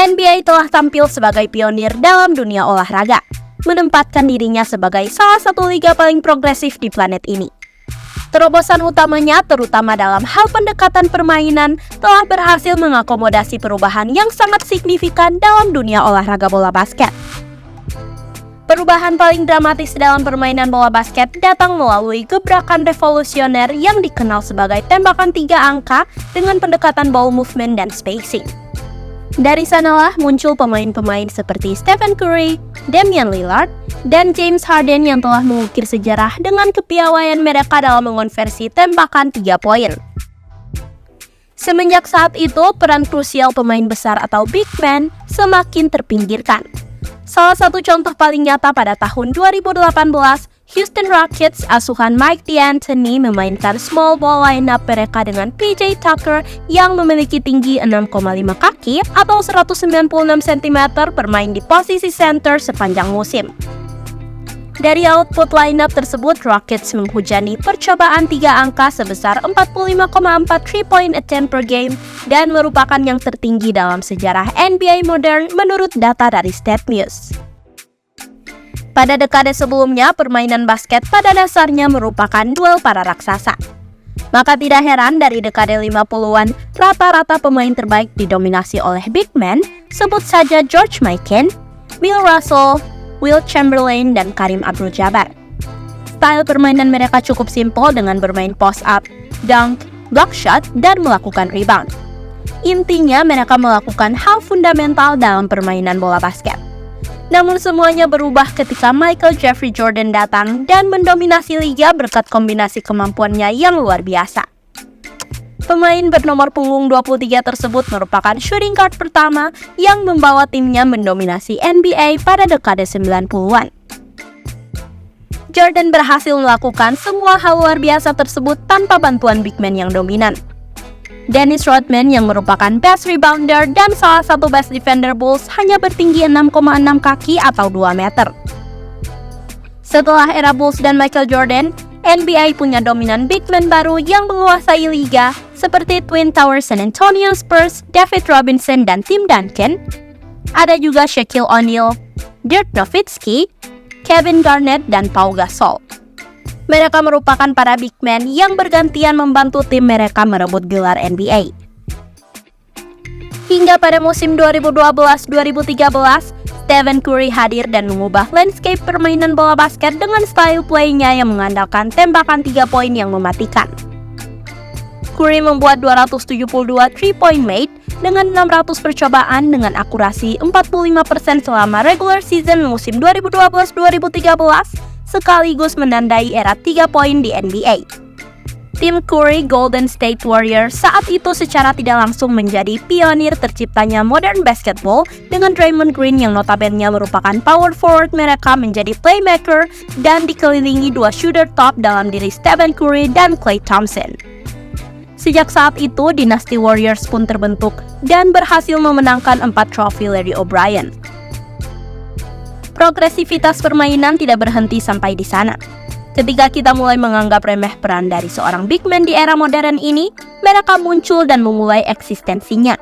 NBA telah tampil sebagai pionir dalam dunia olahraga, menempatkan dirinya sebagai salah satu liga paling progresif di planet ini. Terobosan utamanya, terutama dalam hal pendekatan permainan, telah berhasil mengakomodasi perubahan yang sangat signifikan dalam dunia olahraga bola basket. Perubahan paling dramatis dalam permainan bola basket datang melalui gebrakan revolusioner yang dikenal sebagai tembakan 3 angka dengan pendekatan ball movement dan spacing. Dari sanalah muncul pemain-pemain seperti Stephen Curry, Damian Lillard, dan James Harden yang telah mengukir sejarah dengan kepiawaian mereka dalam mengonversi tembakan 3 poin. Semenjak saat itu, peran krusial pemain besar atau big man semakin terpinggirkan. Salah satu contoh paling nyata pada tahun 2018, Houston Rockets asuhan Mike D'Antoni memainkan small ball lineup mereka dengan PJ Tucker yang memiliki tinggi 6,5 kaki atau 196 cm bermain di posisi center sepanjang musim. Dari output lineup tersebut, Rockets menghujani percobaan 3 angka sebesar 45,4 3-point attempt per game dan merupakan yang tertinggi dalam sejarah NBA modern menurut data dari StatMuse. Pada dekade sebelumnya, permainan basket pada dasarnya merupakan duel para raksasa. Maka tidak heran dari dekade 50-an, rata-rata pemain terbaik didominasi oleh big man, sebut saja George Mikan, Bill Russell, Wilt Chamberlain, dan Kareem Abdul-Jabbar. Style permainan mereka cukup simpel dengan bermain post-up, dunk, block shot, dan melakukan rebound. Intinya, mereka melakukan hal fundamental dalam permainan bola basket. Namun semuanya berubah ketika Michael Jeffrey Jordan datang dan mendominasi liga berkat kombinasi kemampuannya yang luar biasa. Pemain bernomor punggung 23 tersebut merupakan shooting guard pertama yang membawa timnya mendominasi NBA pada dekade 90-an. Jordan berhasil melakukan semua hal luar biasa tersebut tanpa bantuan big man yang dominan. Dennis Rodman yang merupakan best rebounder dan salah satu best defender Bulls hanya bertinggi 6,6 kaki atau 2 meter. Setelah era Bulls dan Michael Jordan, NBA punya dominan big man baru yang menguasai liga seperti Twin Towers San Antonio Spurs, David Robinson, dan Tim Duncan. Ada juga Shaquille O'Neal, Dirk Nowitzki, Kevin Garnett, dan Pau Gasol. Mereka merupakan para big man yang bergantian membantu tim mereka merebut gelar NBA. Hingga pada musim 2012-2013, Stephen Curry hadir dan mengubah landscape permainan bola basket dengan style play-nya yang mengandalkan tembakan 3 poin yang mematikan. Curry membuat 272 3-point made dengan 600 percobaan dengan akurasi 45% selama regular season musim 2012-2013, sekaligus menandai era 3 poin di NBA. Tim Curry Golden State Warriors saat itu secara tidak langsung menjadi pionir terciptanya modern basketball dengan Draymond Green yang notabene merupakan power forward mereka menjadi playmaker dan dikelilingi 2 shooter top dalam diri Stephen Curry dan Klay Thompson. Sejak saat itu, dinasti Warriors pun terbentuk dan berhasil memenangkan 4 trofi Larry O'Brien. Progresivitas permainan tidak berhenti sampai di sana. Ketika kita mulai menganggap remeh peran dari seorang big man di era modern ini, mereka muncul dan memulai eksistensinya.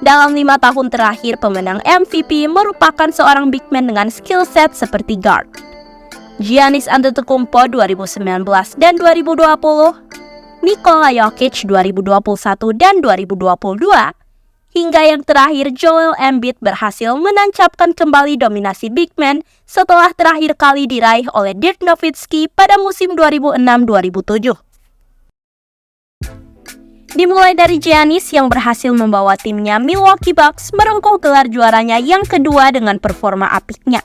Dalam 5 tahun terakhir, pemenang MVP merupakan seorang big man dengan skill set seperti guard. Giannis Antetokounmpo 2019 dan 2020, Nikola Jokic 2021 dan 2022, hingga yang terakhir Joel Embiid berhasil menancapkan kembali dominasi big man setelah terakhir kali diraih oleh Dirk Nowitzki pada musim 2006-2007. Dimulai dari Giannis yang berhasil membawa timnya Milwaukee Bucks merengkuh gelar juaranya yang kedua dengan performa apiknya.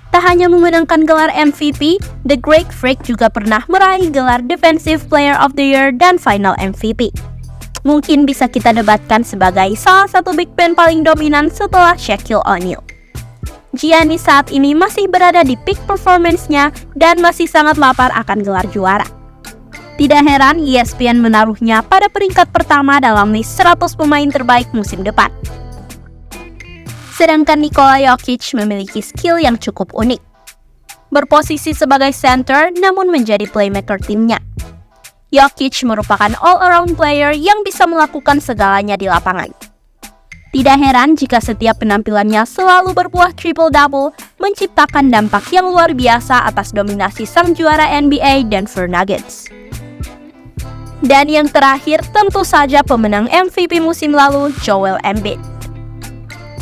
Tak hanya memenangkan gelar MVP, The Greek Freak juga pernah meraih gelar Defensive Player of the Year dan Final MVP. Mungkin bisa kita debatkan sebagai salah satu big man paling dominan setelah Shaquille O'Neal. Giannis saat ini masih berada di peak performance-nya dan masih sangat lapar akan gelar juara. Tidak heran ESPN menaruhnya pada peringkat pertama dalam list 100 pemain terbaik musim depan. Sedangkan Nikola Jokic memiliki skill yang cukup unik. Berposisi sebagai center namun menjadi playmaker timnya. Jokic merupakan all-around player yang bisa melakukan segalanya di lapangan. Tidak heran jika setiap penampilannya selalu berbuah triple-double, menciptakan dampak yang luar biasa atas dominasi sang juara NBA Denver Nuggets. Dan yang terakhir tentu saja pemenang MVP musim lalu, Joel Embiid.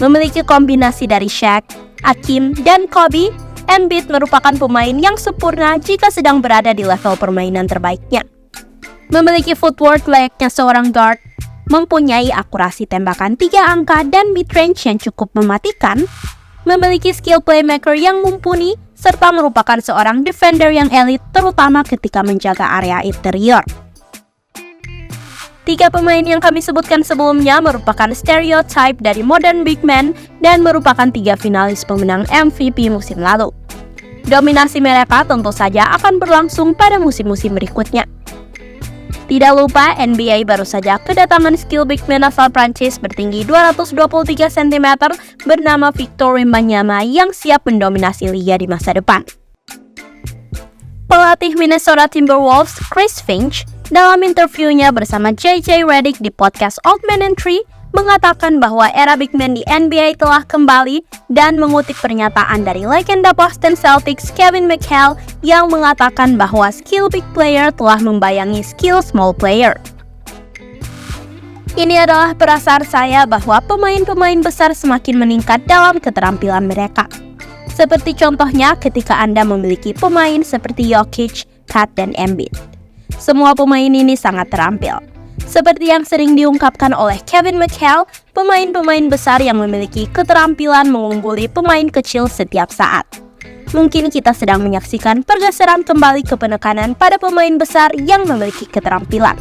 Memiliki kombinasi dari Shaq, Hakim, dan Kobe, Embiid merupakan pemain yang sempurna jika sedang berada di level permainan terbaiknya. Memiliki footwork layaknya seorang guard, mempunyai akurasi tembakan 3 angka dan mid-range yang cukup mematikan, memiliki skill playmaker yang mumpuni, serta merupakan seorang defender yang elit terutama ketika menjaga area interior. 3 pemain yang kami sebutkan sebelumnya merupakan stereotype dari modern big man dan merupakan 3 finalis pemenang MVP musim lalu. Dominasi mereka tentu saja akan berlangsung pada musim-musim berikutnya. Tidak lupa, NBA baru saja kedatangan skill big man asal Prancis bertinggi 223 cm bernama Victor Wembanyama yang siap mendominasi liga di masa depan. Pelatih Minnesota Timberwolves, Chris Finch, dalam interviewnya bersama JJ Redick di podcast Old Man and Three, mengatakan bahwa era big man di NBA telah kembali dan mengutip pernyataan dari legenda Boston Celtics Kevin McHale yang mengatakan bahwa skill big player telah membayangi skill small player. Ini adalah perasaan saya bahwa pemain-pemain besar semakin meningkat dalam keterampilan mereka. Seperti contohnya ketika Anda memiliki pemain seperti Jokic, Kat, dan Embiid. Semua pemain ini sangat terampil. Seperti yang sering diungkapkan oleh Kevin McHale, pemain-pemain besar yang memiliki keterampilan mengungguli pemain kecil setiap saat. Mungkin kita sedang menyaksikan pergeseran kembali ke penekanan pada pemain besar yang memiliki keterampilan.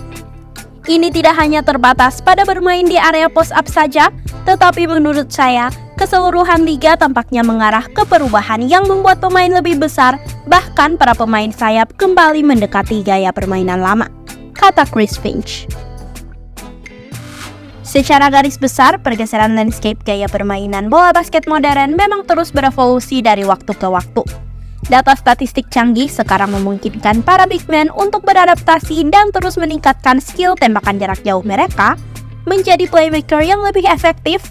Ini tidak hanya terbatas pada bermain di area post-up saja, tetapi menurut saya, keseluruhan liga tampaknya mengarah ke perubahan yang membuat pemain lebih besar, bahkan para pemain sayap kembali mendekati gaya permainan lama, kata Chris Finch. Secara garis besar, pergeseran landscape gaya permainan bola basket modern memang terus berevolusi dari waktu ke waktu. Data statistik canggih sekarang memungkinkan para big man untuk beradaptasi dan terus meningkatkan skill tembakan jarak jauh mereka, menjadi playmaker yang lebih efektif,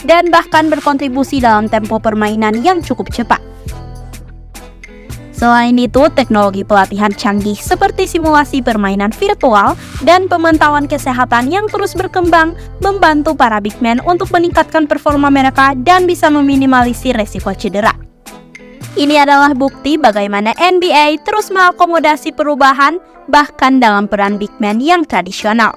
dan bahkan berkontribusi dalam tempo permainan yang cukup cepat. Selain itu, teknologi pelatihan canggih seperti simulasi permainan virtual dan pemantauan kesehatan yang terus berkembang membantu para big man untuk meningkatkan performa mereka dan bisa meminimalisir resiko cedera. Ini adalah bukti bagaimana NBA terus mengakomodasi perubahan bahkan dalam peran big man yang tradisional.